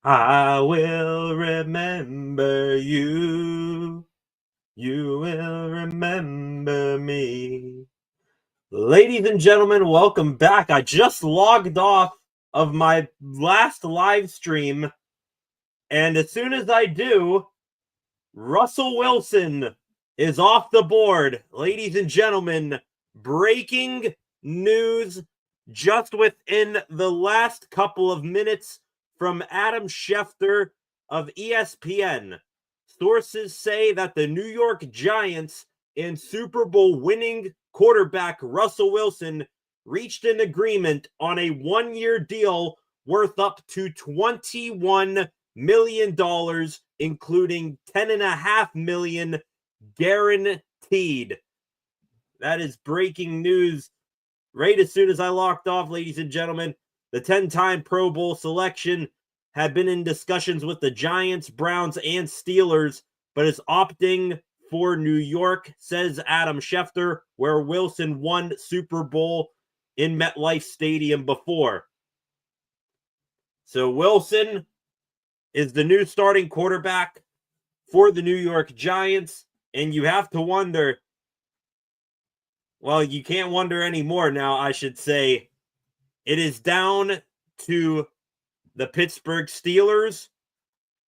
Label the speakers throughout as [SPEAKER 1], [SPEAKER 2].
[SPEAKER 1] I will remember you. You will remember me. Ladies and gentlemen, welcome back. I just logged off of my last live stream, and as soon as I do, Russell Wilson is off the board. Ladies and gentlemen, breaking news just within the last couple of minutes from Adam Schefter of ESPN. Sources say that the New York Giants and Super Bowl winning quarterback Russell Wilson reached an agreement on a one-year deal worth up to $21 million, including $10.5 million guaranteed. That is breaking news right as soon as I locked off, ladies and gentlemen. The 10-time Pro Bowl selection had been in discussions with the Giants, Browns, and Steelers, but is opting for New York, says Adam Schefter, where Wilson won Super Bowl in MetLife Stadium before. So Wilson is the new starting quarterback for the New York Giants, and you have to wonder, well, you can't wonder anymore now, I should say. It is down to the Pittsburgh Steelers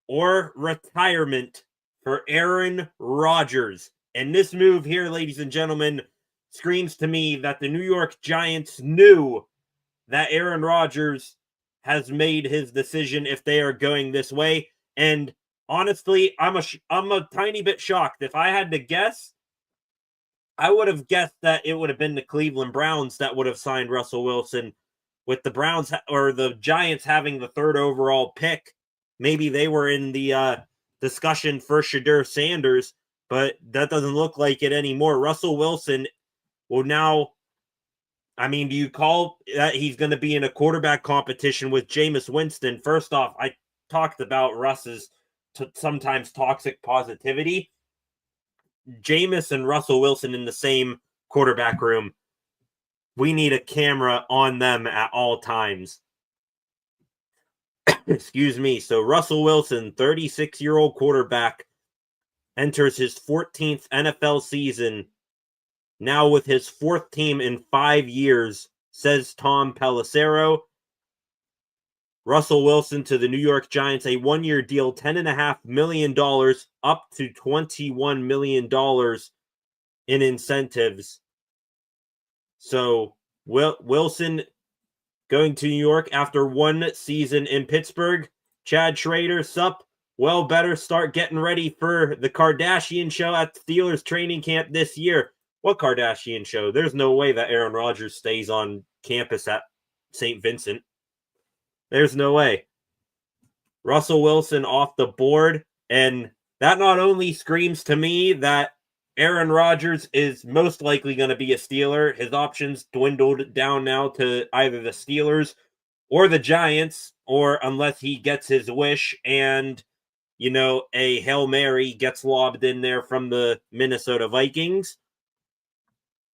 [SPEAKER 1] or retirement for Aaron Rodgers. And this move here, ladies and gentlemen, screams to me that the New York Giants knew that Aaron Rodgers has made his decision if they are going this way. And honestly, I'm a tiny bit shocked. If I had to guess, I would have guessed that it would have been the Cleveland Browns that would have signed Russell Wilson. With the Browns or the Giants having the third overall pick, maybe they were in the discussion for Shedeur Sanders, but that doesn't look like it anymore. Russell Wilson will now I mean, do you call that he's going to be in a quarterback competition with Jameis Winston? First off, I talked about Russ's sometimes toxic positivity. Jameis and Russell Wilson in the same quarterback room. We need a camera on them at all times. Excuse me. So Russell Wilson, 36-year-old quarterback, enters his 14th NFL season, now with his fourth team in 5 years, says Tom Pelissero. Russell Wilson to the New York Giants, a one-year deal, $10.5 million, up to $21 million in incentives. So Wilson going to New York after one season in Pittsburgh. Chad Schrader, sup? Well, better start getting ready for the Kardashian show at Steelers training camp this year. What Kardashian show? There's no way that Aaron Rodgers stays on campus at St. Vincent. There's no way. Russell Wilson off the board, and that not only screams to me that Aaron Rodgers is most likely going to be a Steeler. His options dwindled down now to either the Steelers or the Giants, or unless he gets his wish and, you know, a Hail Mary gets lobbed in there from the Minnesota Vikings.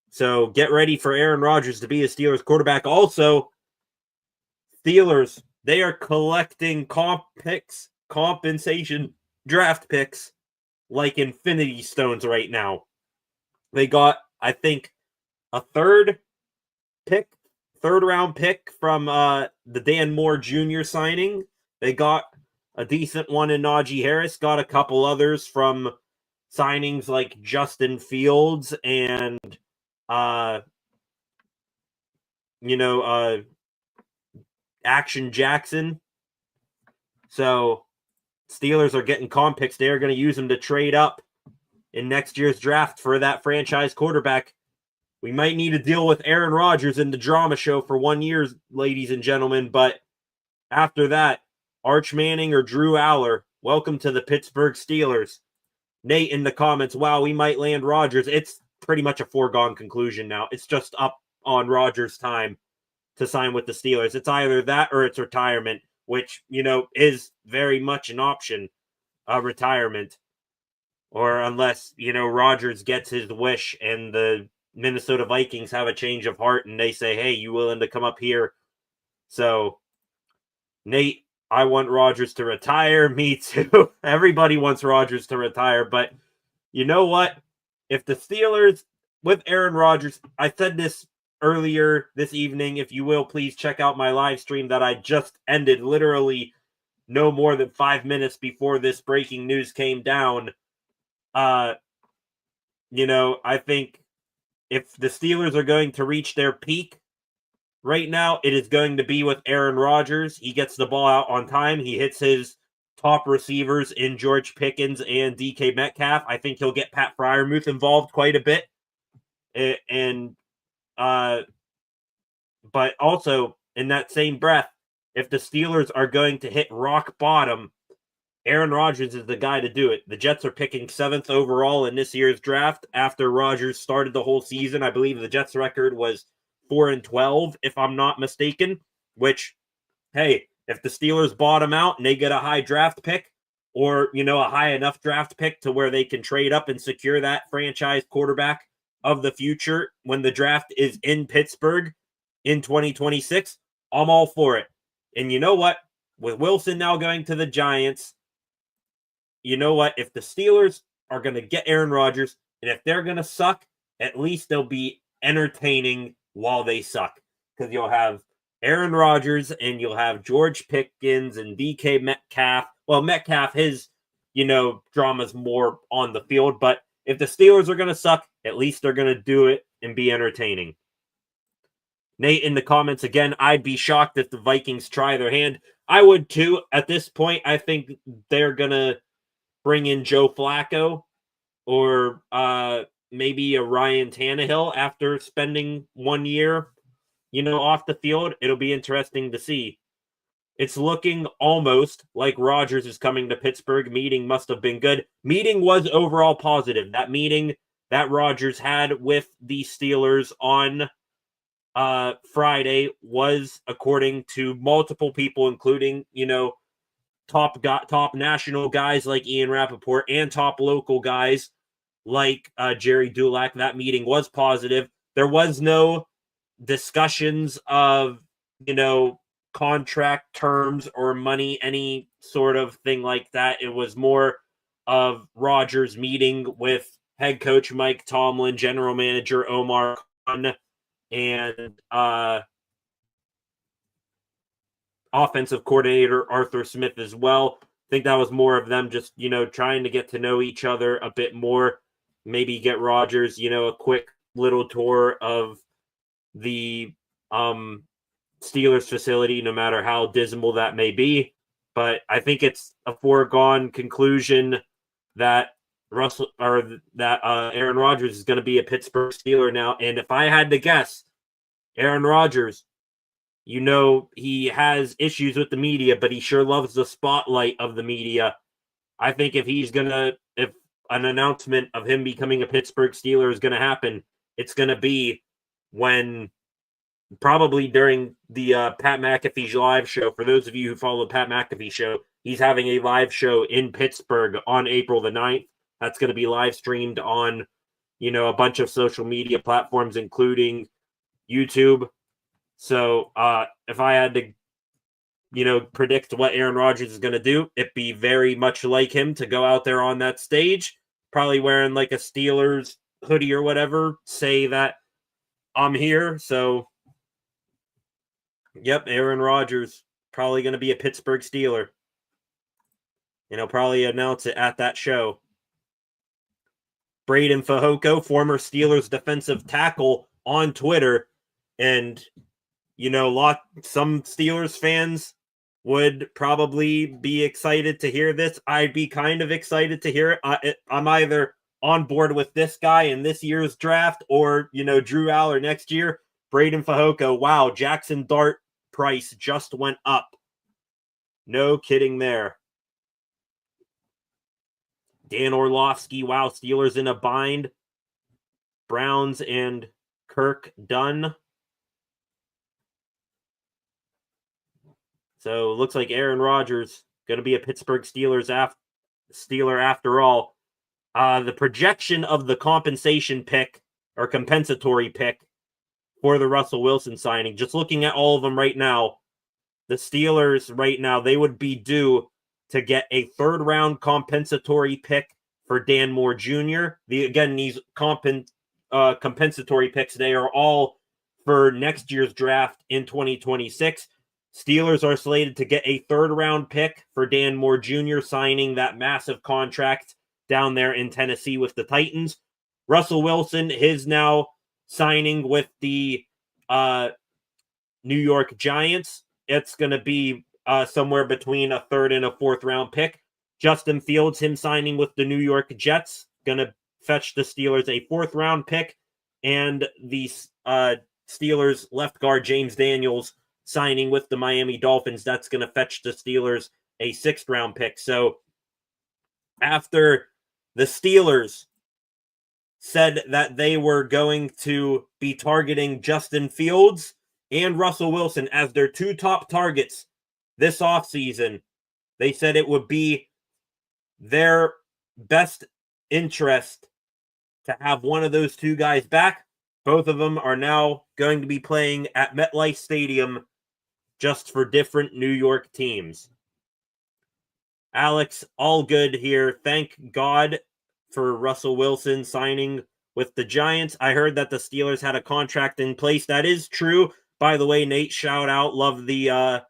[SPEAKER 1] So get ready for Aaron Rodgers to be a Steelers quarterback. Also, Steelers, they are collecting compensation draft picks like infinity stones right now. They got, I think, a third round pick from the Dan Moore Jr. signing. They got a decent one in Najee Harris, got a couple others from signings like Justin Fields and Action Jackson. So Steelers are getting comp picks. They're going to use them to trade up in next year's draft for that franchise quarterback. We might need to deal with Aaron Rodgers in the drama show for 1 year, ladies and gentlemen. But after that, Arch Manning or Drew Aller, welcome to the Pittsburgh Steelers. Nate in the comments, wow, we might land Rodgers. It's pretty much a foregone conclusion now. It's just up on Rodgers' time to sign with the Steelers. It's either that or it's retirement, which, you know, is very much an option, retirement. Or unless, you know, Rodgers gets his wish and the Minnesota Vikings have a change of heart and they say, hey, you willing to come up here? So, Nate, I want Rodgers to retire. Me too. Everybody wants Rodgers to retire. But you know what? If the Steelers, with Aaron Rodgers, I said this earlier this evening, if you will, please check out my live stream that I just ended literally no more than 5 minutes before this breaking news came down. You know, I think if the Steelers are going to reach their peak right now, it is going to be with Aaron Rodgers. He gets the ball out on time. He hits his top receivers in George Pickens and DK Metcalf. I think he'll get Pat Freiermuth involved quite a bit. But also, in that same breath, if the Steelers are going to hit rock bottom, Aaron Rodgers is the guy to do it. The Jets are picking 7th overall in this year's draft after Rodgers started the whole season. I believe the Jets' record was 4-12, if I'm not mistaken, which, hey, if the Steelers bottom out and they get a high draft pick or, you know, a high enough draft pick to where they can trade up and secure that franchise quarterback of the future when the draft is in Pittsburgh in 2026, I'm all for it. And you know what? With Wilson now going to the Giants, you know what? If the Steelers are going to get Aaron Rodgers, and if they're going to suck, at least they'll be entertaining while they suck. Because you'll have Aaron Rodgers and you'll have George Pickens and DK Metcalf. Well, Metcalf, his, you know, drama's more on the field. But if the Steelers are going to suck, at least they're going to do it and be entertaining. Nate in the comments again, I'd be shocked if the Vikings try their hand. I would too. At this point, I think they're going to bring in Joe Flacco or maybe a Ryan Tannehill after spending 1 year, you know, off the field. It'll be interesting to see. It's looking almost like Rodgers is coming to Pittsburgh. Meeting must have been good. Meeting was overall positive. That meeting that Rodgers had with the Steelers on Friday was, according to multiple people, including, top national guys like Ian Rappaport and top local guys like Jerry Dulac, that meeting was positive. There was no discussions of, contract terms or money, any sort of thing like that. It was more of Rodgers meeting with head coach Mike Tomlin, general manager Omar Khan, and offensive coordinator Arthur Smith as well. I think that was more of them just, trying to get to know each other a bit more. Maybe get Rodgers, a quick little tour of the Steelers facility, no matter how dismal that may be. But I think it's a foregone conclusion that Aaron Rodgers is going to be a Pittsburgh Steeler now. And if I had to guess, Aaron Rodgers, he has issues with the media, but he sure loves the spotlight of the media. I think if an announcement of him becoming a Pittsburgh Steeler is going to happen, it's going to be when probably during the Pat McAfee live show. For those of you who follow the Pat McAfee show, he's having a live show in Pittsburgh on April the 9th. That's going to be live streamed on, a bunch of social media platforms, including YouTube. So if I had to, predict what Aaron Rodgers is going to do, it'd be very much like him to go out there on that stage, probably wearing like a Steelers hoodie or whatever, say that I'm here. So, yep, Aaron Rodgers, probably going to be a Pittsburgh Steeler. Probably announce it at that show. Braden Fehoko, former Steelers defensive tackle, on Twitter, and some Steelers fans would probably be excited to hear this. I'd be kind of excited to hear it. I'm either on board with this guy in this year's draft or, Drew Aller next year. Braden Fehoko, wow, Jackson Dart price just went up. No kidding there. Dan Orlovsky, wow, Steelers in a bind. Browns and Kirk Dunn. So it looks like Aaron Rodgers going to be a Pittsburgh Steeler after all. The projection of the compensation pick or compensatory pick for the Russell Wilson signing, just looking at all of them right now, the Steelers right now, they would be due to get a third-round compensatory pick for Dan Moore Jr. These compensatory picks, they are all for next year's draft in 2026. Steelers are slated to get a third-round pick for Dan Moore Jr., signing that massive contract down there in Tennessee with the Titans. Russell Wilson is now signing with the New York Giants. It's going to be somewhere between a third and a fourth-round pick. Justin Fields, him signing with the New York Jets, going to fetch the Steelers a fourth-round pick. And the Steelers left guard James Daniels signing with the Miami Dolphins, that's going to fetch the Steelers a sixth-round pick. So after the Steelers said that they were going to be targeting Justin Fields and Russell Wilson as their two top targets this offseason, they said it would be their best interest to have one of those two guys back. Both of them are now going to be playing at MetLife Stadium, just for different New York teams. Alex, all good here. Thank God for Russell Wilson signing with the Giants. I heard that the Steelers had a contract in place. That is true. By the way, Nate, shout out. Love the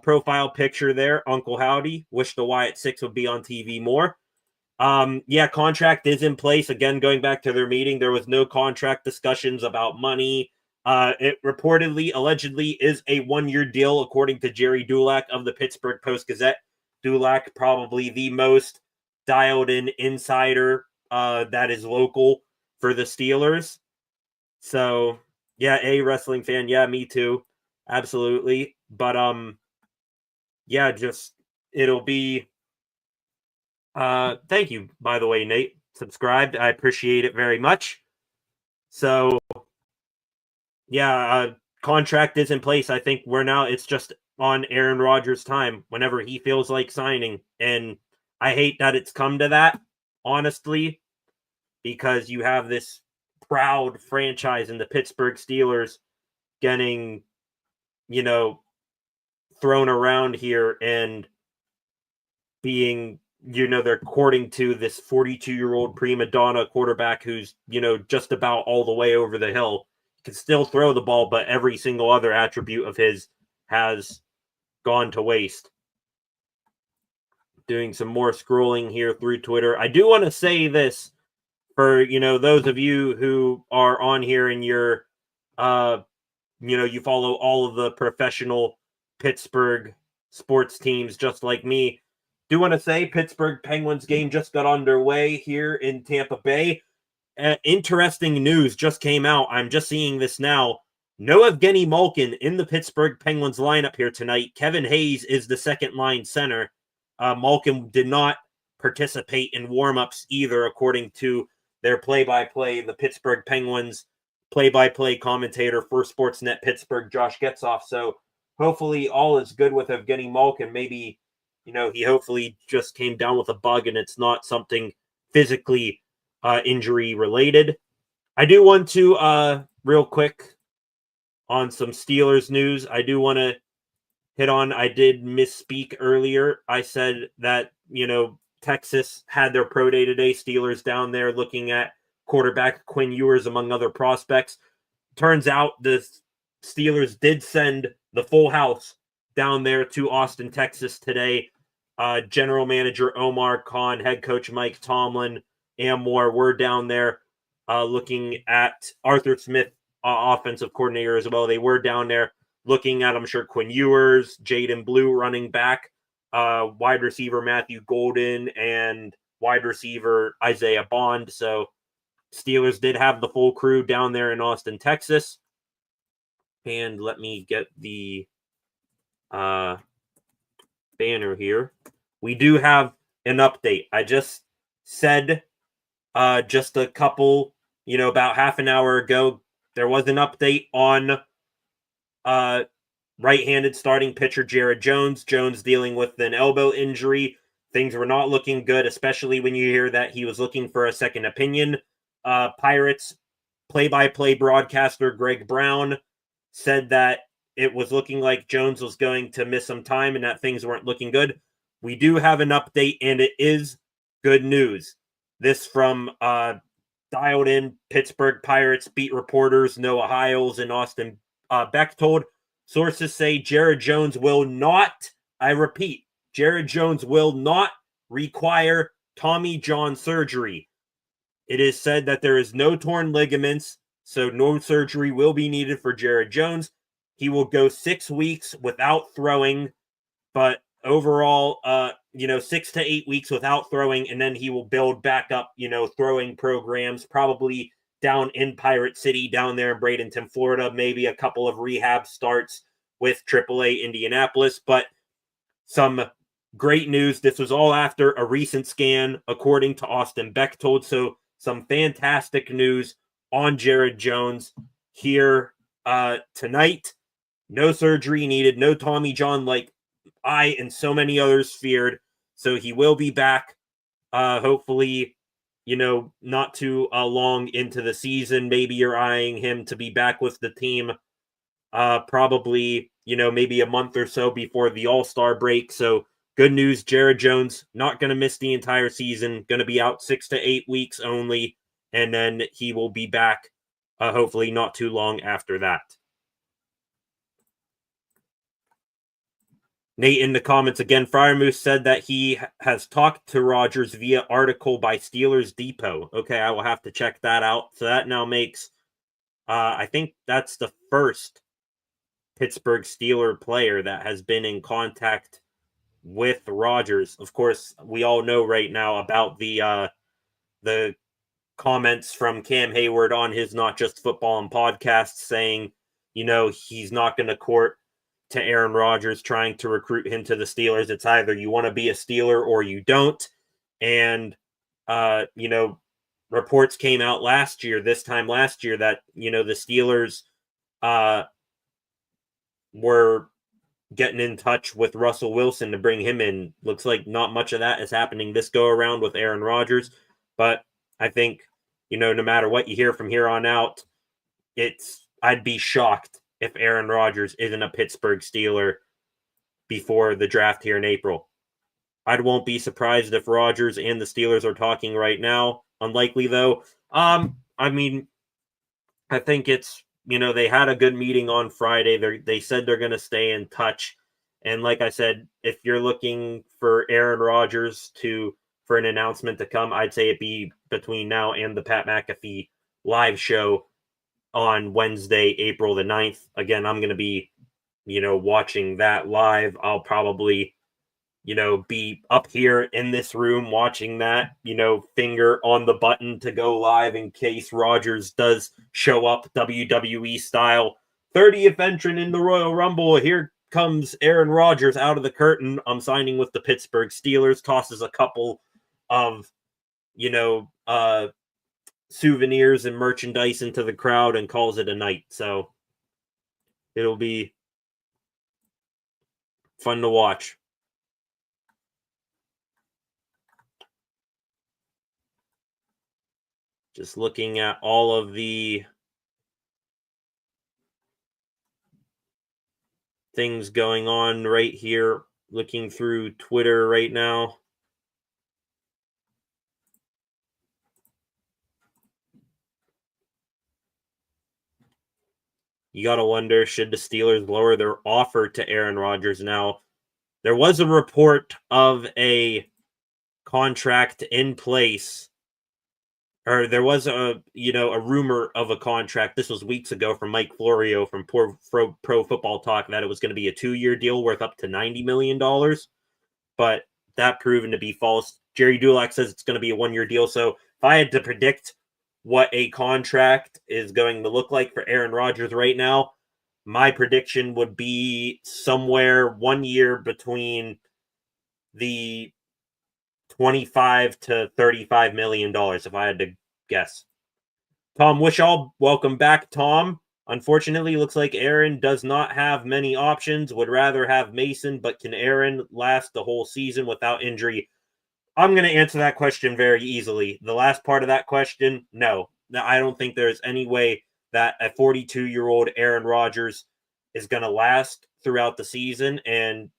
[SPEAKER 1] profile picture there. Uncle Howdy. Wish the Wyatt 6 would be on TV more. Contract is in place. Again, going back to their meeting, there was no contract discussions about money. It allegedly is a one-year deal, according to Jerry Dulac of the Pittsburgh Post-Gazette. Dulac, probably the most dialed-in insider that is local for the Steelers. So, yeah, a wrestling fan. Yeah, me too. Absolutely. But, it'll be... thank you, by the way, Nate. Subscribed. I appreciate it very much. So... contract is in place. I think it's just on Aaron Rodgers' time whenever he feels like signing. And I hate that it's come to that, honestly, because you have this proud franchise in the Pittsburgh Steelers getting, thrown around here and being, they're courting to this 42-year-old prima donna quarterback who's, just about all the way over the hill, can still throw the ball, but every single other attribute of his has gone to waste. Doing some more scrolling here through Twitter. I do want to say this for, those of you who are on here and you're, you follow all of the professional Pittsburgh sports teams just like me. Do want to say Pittsburgh Penguins game just got underway here in Tampa Bay. Interesting news just came out. I'm just seeing this now. No Evgeny Malkin in the Pittsburgh Penguins lineup here tonight. Kevin Hayes is the second line center. Malkin did not participate in warmups either, according to their play-by-play, the Pittsburgh Penguins play-by-play commentator for Sportsnet Pittsburgh, Josh Getzoff. So hopefully all is good with Evgeny Malkin. Maybe, he hopefully just came down with a bug and it's not something physically injury related. I do want to, real quick, on some Steelers news, I do want to hit on, I did misspeak earlier. I said that, Texas had their pro day today. Steelers down there looking at quarterback Quinn Ewers, among other prospects. Turns out the Steelers did send the full house down there to Austin, Texas today. General manager Omar Khan, head coach Mike Tomlin, and more were down there looking at Arthur Smith, offensive coordinator as well. They were down there looking at, I'm sure, Quinn Ewers, Jaden Blue running back, wide receiver Matthew Golden, and wide receiver Isaiah Bond. So Steelers did have the full crew down there in Austin, Texas. And let me get the banner here. We do have an update. I just said just a couple, about half an hour ago, there was an update on right-handed starting pitcher Jared Jones. Jones dealing with an elbow injury. Things were not looking good, especially when you hear that he was looking for a second opinion. Pirates play-by-play broadcaster Greg Brown said that it was looking like Jones was going to miss some time and that things weren't looking good. We do have an update, and it is good news. This from dialed-in Pittsburgh Pirates beat reporters Noah Hiles and Austin Bechtold. Sources say Jared Jones will not, I repeat, Jared Jones will not require Tommy John surgery. It is said that there is no torn ligaments, so no surgery will be needed for Jared Jones. He will go 6 weeks without throwing, but overall, 6 to 8 weeks without throwing, and then he will build back up, throwing programs, probably down in Pirate City, down there in Bradenton, Florida, maybe a couple of rehab starts with AAA Indianapolis. But some great news. This was all after a recent scan, according to Austin Bechtold. So some fantastic news on Jared Jones here tonight. No surgery needed, no Tommy John like I and so many others feared. So he will be back, hopefully, not too long into the season. Maybe you're eyeing him to be back with the team probably, maybe a month or so before the All-Star break. So good news, Jared Jones not going to miss the entire season, going to be out 6 to 8 weeks only, and then he will be back hopefully not too long after that. Nate in the comments again, Fryermoose said that he has talked to Rodgers via article by Steelers Depot. Okay, I will have to check that out. So that now makes, I think that's the first Pittsburgh Steeler player that has been in contact with Rodgers. Of course, we all know right now about the comments from Cam Hayward on his Not Just Football and podcast saying, he's not going to court to Aaron Rodgers trying to recruit him to the Steelers. It's either you want to be a Steeler or you don't. And, reports came out this time last year that, the Steelers were getting in touch with Russell Wilson to bring him in. Looks like not much of that is happening this go around with Aaron Rodgers. But I think, no matter what you hear from here on out, I'd be shocked if Aaron Rodgers isn't a Pittsburgh Steeler before the draft here in April. I won't be surprised if Rodgers and the Steelers are talking right now. Unlikely, though. I think it's, they had a good meeting on Friday. They said they're going to stay in touch. And like I said, if you're looking for Aaron Rodgers for an announcement to come, I'd say it be between now and the Pat McAfee live show on Wednesday, April the 9th. Again, I'm going to be, watching that live. I'll probably, be up here in this room watching that, finger on the button to go live in case Rodgers does show up WWE style. 30th entrant in the Royal Rumble. Here comes Aaron Rodgers out of the curtain. I'm signing with the Pittsburgh Steelers. Tosses a couple of, souvenirs and merchandise into the crowd and calls it a night. So it'll be fun to watch. Just looking at all of the things going on right here, looking through Twitter right now. You got to wonder, should the Steelers lower their offer to Aaron Rodgers now? There was a report of a contract in place, or there was a rumor of a contract. This was weeks ago from Mike Florio from Pro Football Talk that it was going to be a 2-year deal worth up to $90 million, but that proven to be false. Jerry Dulac says it's going to be a 1-year deal. So if I had to predict what a contract is going to look like for Aaron Rodgers right now, my prediction would be somewhere 1 year between the $25 to $35 million, if I had to guess. Tom Wishaw, welcome back, Tom. Unfortunately, looks like Aaron does not have many options. Would rather have Mason, but can Aaron last the whole season without injury? I'm going to answer that question very easily. The last part of that question, no. I don't think there's any way that a 42-year-old Aaron Rodgers is going to last throughout the season. And,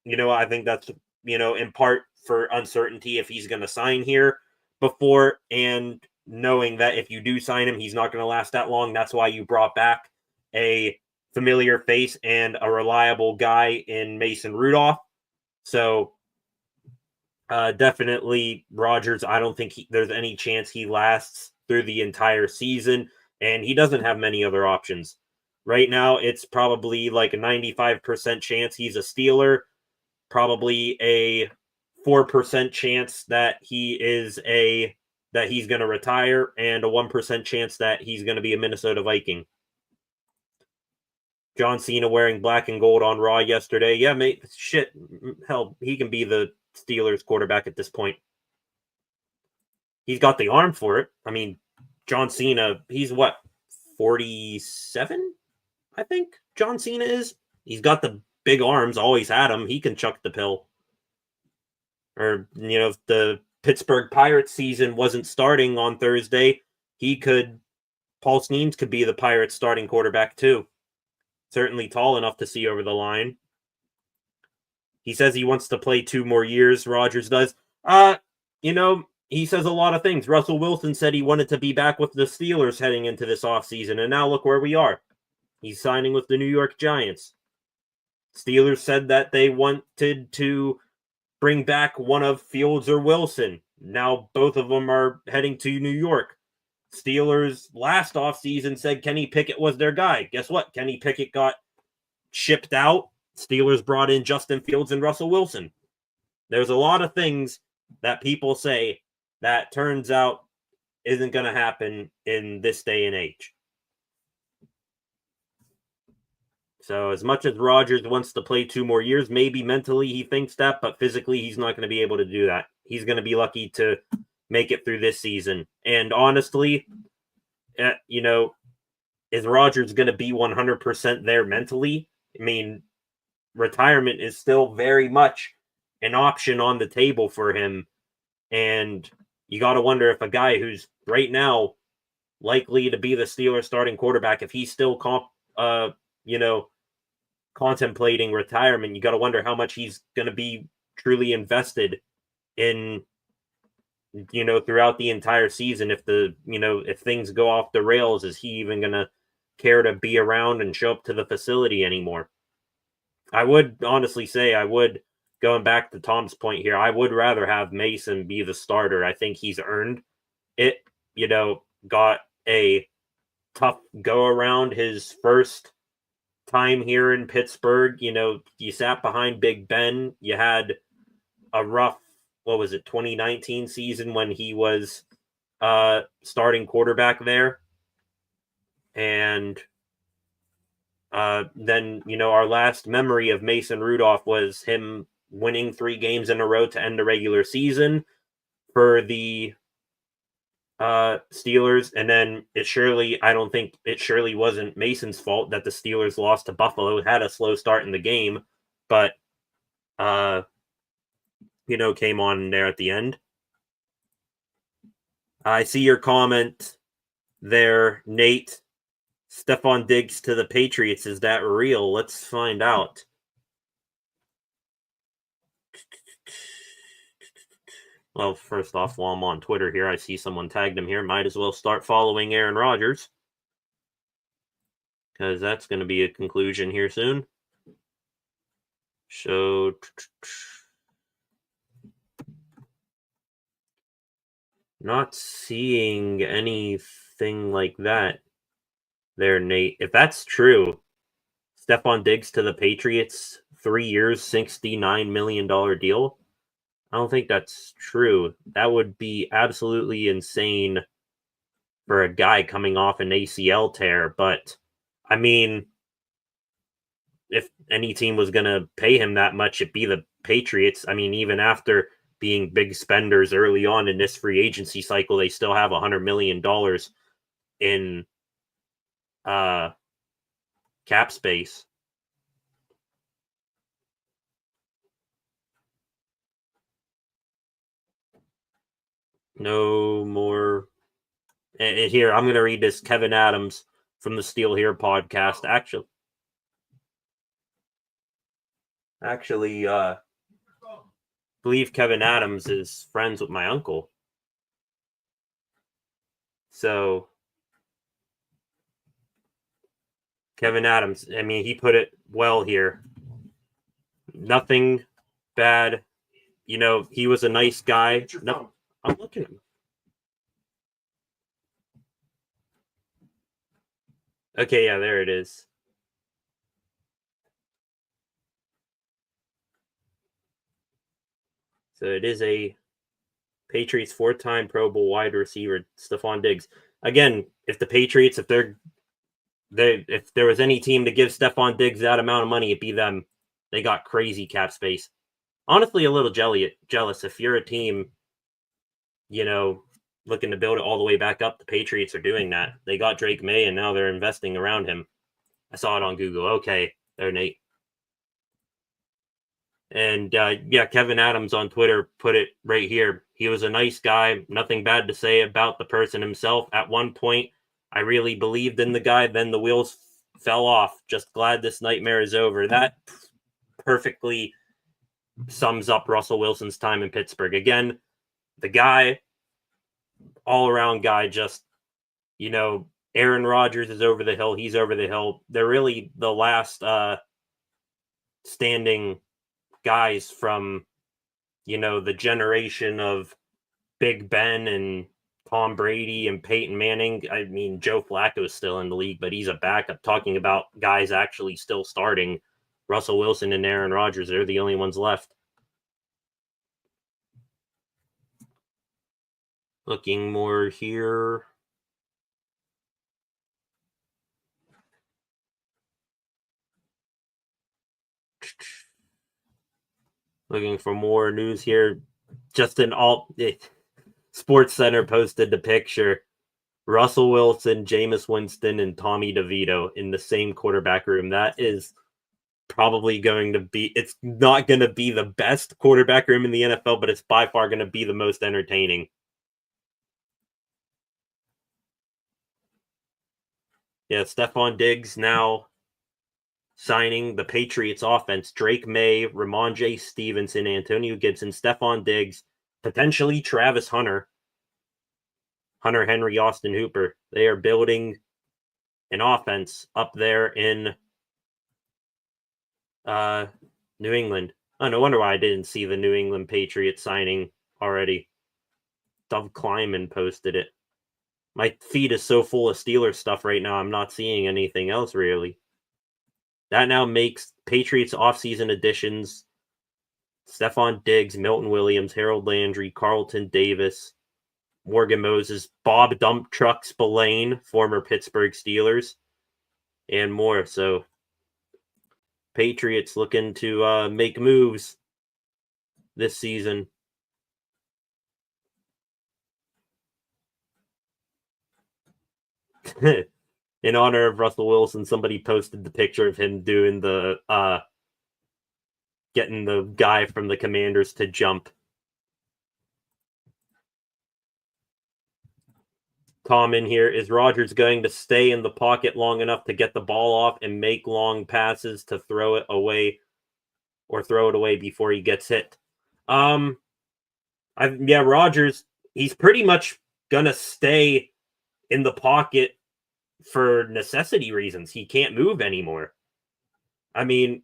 [SPEAKER 1] I think that's, in part for uncertainty if he's going to sign here before, and knowing that if you do sign him, he's not going to last that long. That's why you brought back a familiar face and a reliable guy in Mason Rudolph. So, definitely Rodgers. I don't think there's any chance he lasts through the entire season, and he doesn't have many other options. Right now, it's probably like a 95% chance he's a Steeler, probably a 4% chance that he's going to retire, and a 1% chance that he's going to be a Minnesota Viking. John Cena wearing black and gold on Raw yesterday. Yeah, mate, shit. Hell, he can be the Steelers quarterback at this point. He's got the arm for it. I mean, John Cena, he's what, 47? I think John Cena is. He's got the big arms, always had them. He can chuck the pill. Or, if the Pittsburgh Pirates season wasn't starting on Thursday, Paul Sneams could be the Pirates starting quarterback too. Certainly tall enough to see over the line. He says he wants to play 2 more years, Rodgers does. He says a lot of things. Russell Wilson said he wanted to be back with the Steelers heading into this offseason, and now look where we are. He's signing with the New York Giants. Steelers said that they wanted to bring back one of Fields or Wilson. Now both of them are heading to New York. Steelers last offseason said Kenny Pickett was their guy. Guess what? Kenny Pickett got shipped out. Steelers brought in Justin Fields and Russell Wilson. There's a lot of things that people say that turns out isn't going to happen in this day and age. So as much as Rodgers wants to play 2 more years, maybe mentally he thinks that, but physically he's not going to be able to do that. He's going to be lucky to make it through this season. And honestly, is Rodgers going to be 100% there mentally? I mean, retirement is still very much an option on the table for him. And you got to wonder if a guy who's right now likely to be the Steelers starting quarterback, if he's still contemplating retirement, you got to wonder how much he's going to be truly invested in, throughout the entire season. If things go off the rails, is he even going to care to be around and show up to the facility anymore? I would honestly say going back to Tom's point here, I would rather have Mason be the starter. I think he's earned it, got a tough go around his first time here in Pittsburgh. You sat behind Big Ben. You had a rough, 2019 season when he was starting quarterback there. And then, our last memory of Mason Rudolph was him winning 3 games in a row to end the regular season for the Steelers. And then I don't think it surely wasn't Mason's fault that the Steelers lost to Buffalo. It had a slow start in the game, but came on there at the end. I see your comment there, Nate. Stefon Diggs to the Patriots, is that real? Let's find out. Well, first off, while I'm on Twitter here, I see someone tagged him here. Might as well start following Aaron Rodgers, because that's going to be a conclusion here soon. So, not seeing anything like that there, Nate. If that's true, Stefon Diggs to the Patriots, 3 years, $69 million deal. I don't think that's true. That would be absolutely insane for a guy coming off an ACL tear. But, I mean, if any team was going to pay him that much, it'd be the Patriots. I mean, even after being big spenders early on in this free agency cycle, they still have $100 million in cap space. No more. And here, I'm going to read this. Kevin Adams from the Steel Here podcast. Actually, believe Kevin Adams is friends with my uncle. So, Kevin Adams, I mean, he put it well here. Nothing bad. He was a nice guy. No, I'm looking at him. Okay, yeah, there it is. So it is a Patriots 4-time Pro Bowl wide receiver, Stefon Diggs. Again, if the Patriots, if there was any team to give Stefon Diggs that amount of money, it'd be them. They got crazy cap space. Honestly, a little jealous. If you're a team, looking to build it all the way back up, the Patriots are doing that. They got Drake May, and now they're investing around him. I saw it on Google. Okay, there, Nate. And Kevin Adams on Twitter put it right here. He was a nice guy. Nothing bad to say about the person himself. At one point, I really believed in the guy. Then the wheels fell off. Just glad this nightmare is over. That perfectly sums up Russell Wilson's time in Pittsburgh. Again, the guy, all-around guy, just, Aaron Rodgers is over the hill. He's over the hill. They're really the last standing guys from, the generation of Big Ben and Tom Brady and Peyton Manning. I mean, Joe Flacco is still in the league, but he's a backup. Talking about guys actually still starting, Russell Wilson and Aaron Rodgers, they're the only ones left. Looking more here. Looking for more news here. Just an Sports Center posted the picture. Russell Wilson, Jameis Winston, and Tommy DeVito in the same quarterback room. That is probably going to be, it's not going to be the best quarterback room in the NFL, but it's by far going to be the most entertaining. Yeah, Stephon Diggs now signing the Patriots offense. Drake May, Ramondre Stevenson, Antonio Gibson, Stephon Diggs, potentially Travis Hunter, Hunter Henry, Austin Hooper. They are building an offense up there in New England. Oh, no wonder why I didn't see the New England Patriots signing already. Dov Kleiman posted it. My feed is so full of Steelers stuff right now, I'm not seeing anything else really. That now makes Patriots offseason additions Stephon Diggs, Milton Williams, Harold Landry, Carlton Davis, Morgan Moses, Bob Dump Truck Spillane, former Pittsburgh Steelers, and more. So Patriots looking to make moves this season. In honor of Russell Wilson, somebody posted the picture of him doing the getting the guy from the Commanders to jump. Tom in here, is Rodgers going to stay in the pocket long enough to get the ball off and make long passes to throw it away or throw it away before he gets hit? Rodgers, he's pretty much gonna stay in the pocket for necessity reasons. He can't move anymore. I mean,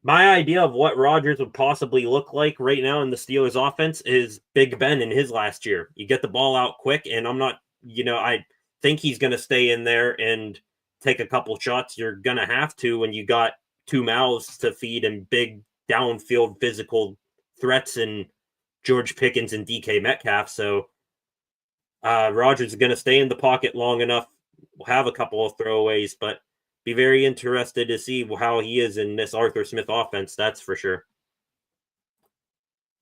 [SPEAKER 1] my idea of what Rodgers would possibly look like right now in the Steelers offense is Big Ben in his last year. You get the ball out quick, and I'm not, I think he's going to stay in there and take a couple shots. You're going to have to when you got two mouths to feed and big downfield physical threats and George Pickens and DK Metcalf. So Rodgers is going to stay in the pocket long enough, have a couple of throwaways, but be very interested to see how he is in this Arthur Smith offense, that's for sure.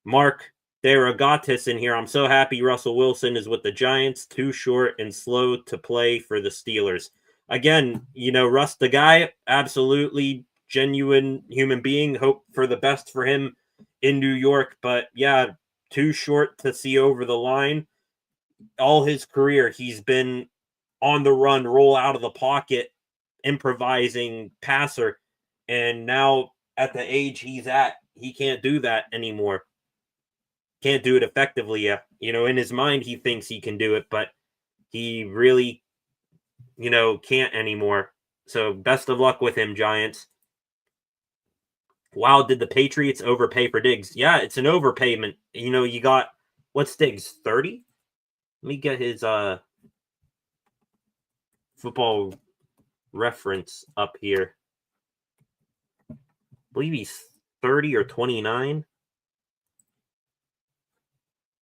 [SPEAKER 1] Mark Derogatis in here. I'm so happy Russell Wilson is with the Giants. Too short and slow to play for the Steelers. Again, Russ, the guy, absolutely genuine human being. Hope for the best for him in New York. But yeah, too short to see over the line. All his career, he's been on the run, roll out of the pocket, improvising passer, and now at the age he's at, he can't do that anymore. Can't do it effectively. In his mind he thinks he can do it, but he really can't anymore. So best of luck with him, Giants. Wow, did the Patriots overpay for Diggs? Yeah, it's an overpayment. You got, what's Diggs, 30? Let me get his Football Reference up here. I believe he's 30 or 29.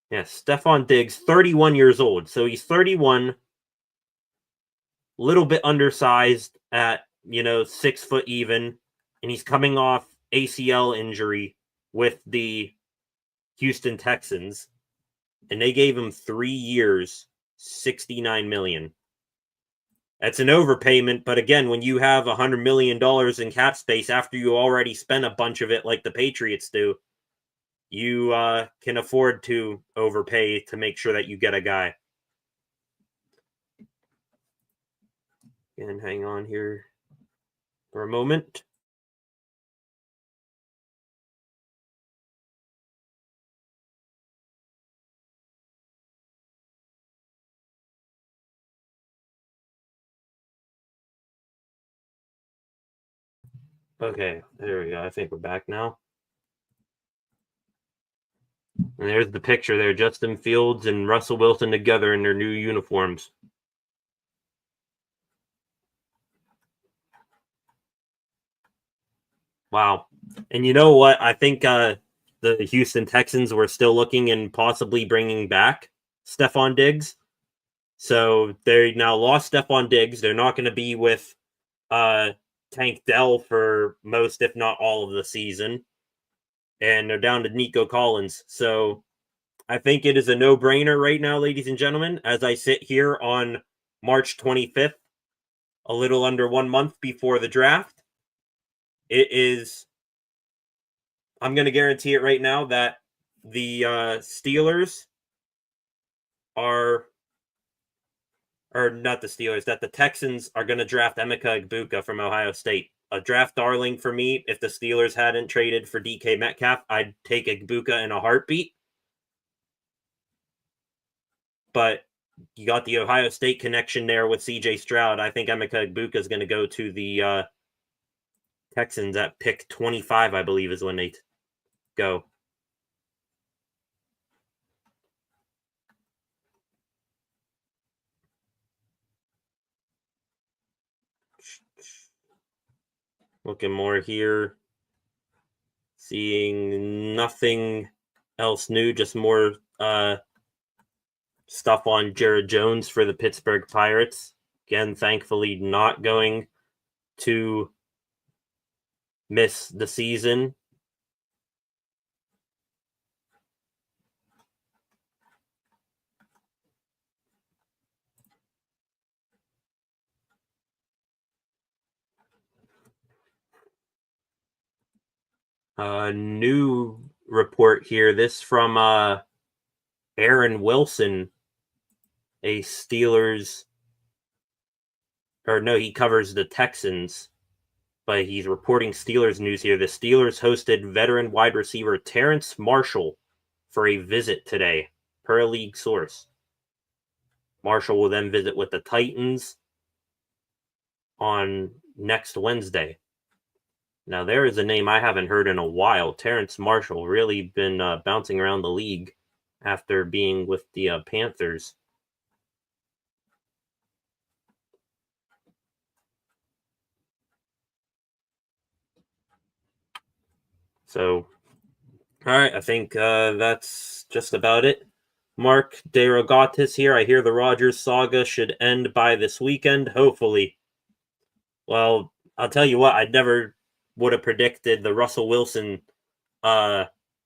[SPEAKER 1] Yeah, Stephon Diggs, 31 years old. So he's 31, little bit undersized at, 6 foot even, and he's coming off ACL injury with the Houston Texans, and they gave him 3 years, $69 million. That's an overpayment, but again, when you have $100 million in cap space after you already spent a bunch of it like the Patriots do, you can afford to overpay to make sure that you get a guy. And hang on here for a moment. Okay, there we go. I think we're back now. And there's the picture there. Justin Fields and Russell Wilson together in their new uniforms. Wow. And you know what? I think the Houston Texans were still looking and possibly bringing back Stephon Diggs. So they now lost Stephon Diggs. They're not going to be with Tank Dell for most, if not all, of the season. And they're down to Nico Collins. So I think it is a no-brainer right now, ladies and gentlemen, as I sit here on March 25th, a little under 1 month before the draft. It is, I'm going to guarantee it right now, that the Steelers are, or not the Steelers, that the Texans are going to draft Emeka Egbuka from Ohio State. A draft darling for me. If the Steelers hadn't traded for DK Metcalf, I'd take Egbuka in a heartbeat. But you got the Ohio State connection there with CJ Stroud. I think Emeka Egbuka is going to go to the Texans at pick 25, I believe, is when they go. Looking more here. Seeing nothing else new, just more stuff on Jared Jones for the Pittsburgh Pirates. Again, thankfully not going to miss the season. New report here. This from Aaron Wilson, a Steelers, or no, he covers the Texans, but he's reporting Steelers news here. The Steelers hosted veteran wide receiver Terrence Marshall for a visit today, per a league source. Marshall will then visit with the Titans on next Wednesday. Now, there is a name I haven't heard in a while. Terrence Marshall, really been bouncing around the league after being with the Panthers. So, all right, I think that's just about it. Mark DeRogatis here. I hear the Rodgers saga should end by this weekend, hopefully. Well, I'll tell you what, I never would have predicted the Russell Wilson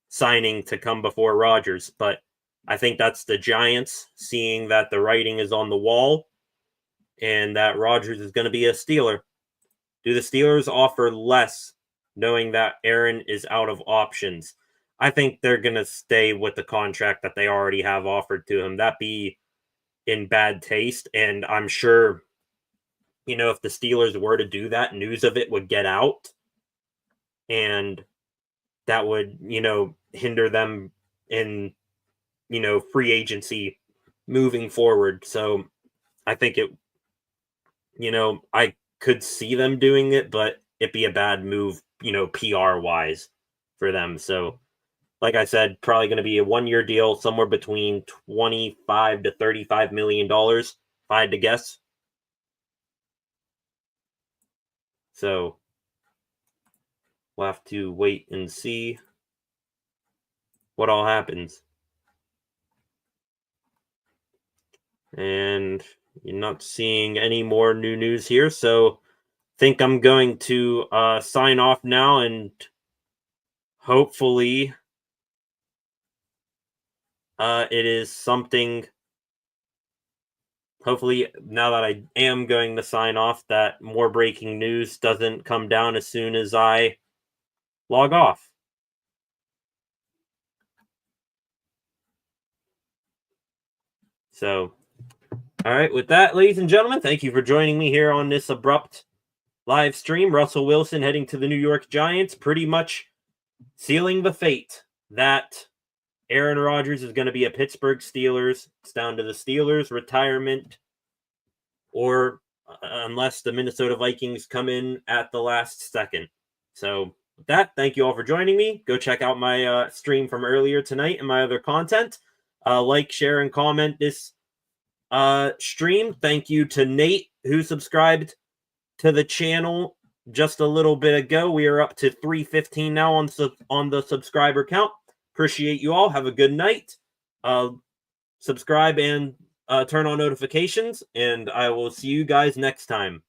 [SPEAKER 1] signing to come before Rodgers, but I think that's the Giants seeing that the writing is on the wall and that Rodgers is going to be a Steeler. Do the Steelers offer less knowing that Aaron is out of options? I think they're going to stay with the contract that they already have offered to him. That'd be in bad taste, and I'm sure, if the Steelers were to do that, news of it would get out, and that would, hinder them in, free agency moving forward. So I think it, I could see them doing it, but it'd be a bad move, PR wise for them. So, like I said, probably going to be a 1-year deal, somewhere between $25 to $35 million, if I had to guess. So we'll have to wait and see what all happens. And you're not seeing any more new news here, so I think I'm going to sign off now, and hopefully it is something, hopefully now that I am going to sign off, that more breaking news doesn't come down as soon as I log off. So, all right, with that, ladies and gentlemen, thank you for joining me here on this abrupt live stream. Russell Wilson heading to the New York Giants, pretty much sealing the fate that Aaron Rodgers is going to be a Pittsburgh Steelers. It's down to the Steelers' retirement, or unless the Minnesota Vikings come in at the last second. So with that, thank you all for joining me. Go check out my stream from earlier tonight and my other content. Like, share, and comment this stream. Thank you to Nate, who subscribed to the channel just a little bit ago. We are up to 315 now on the subscriber count. Appreciate you all. Have a good night. Subscribe and turn on notifications, and I will see you guys next time.